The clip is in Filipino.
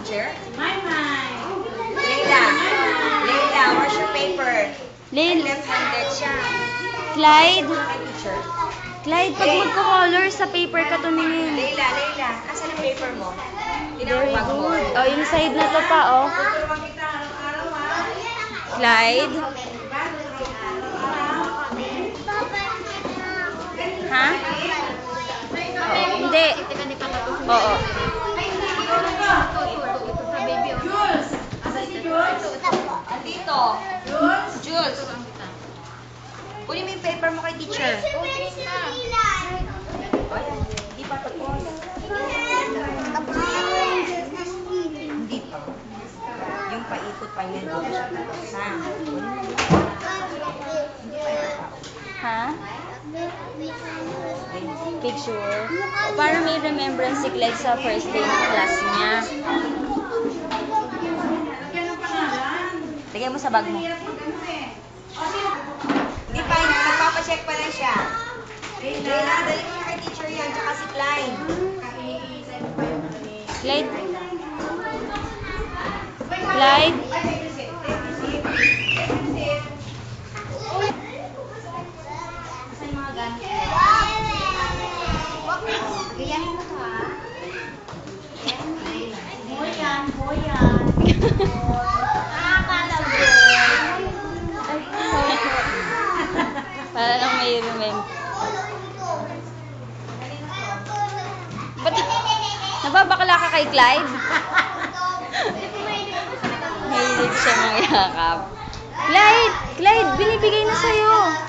teacher? Leila, where's your paper? Left-handed siya. Clyde, Kay teacher. Clyde, pag magko-color sa paper ka tumingin. Leila, asan ang paper mo? Very Tinawag mo. good. Oh, yung side na to pa, oh. Clyde. Ha? Oh, hindi. Oo. Andito. Jules. Kunin mo yung paper mo kay teacher. Hindi pa tapos. Hindi pa. Yung paikot pa yun. Ha? Hindi pa ito pa. Ha? Picture. Para may remembrance si Clyde sa first day ng class niya. Lagay mo sa bag mo. Hindi pa, magpapacheck pa lang siya. Leila, dali mo na kay teacher yan, tsaka si Clyde. Clyde? Clyde? Gayahin mo to, ha? Para lang may remember. Ba't nababakla ka kay Clyde? Mahilig siya mangyakap. Clyde! Clyde! Binibigay na sa'yo!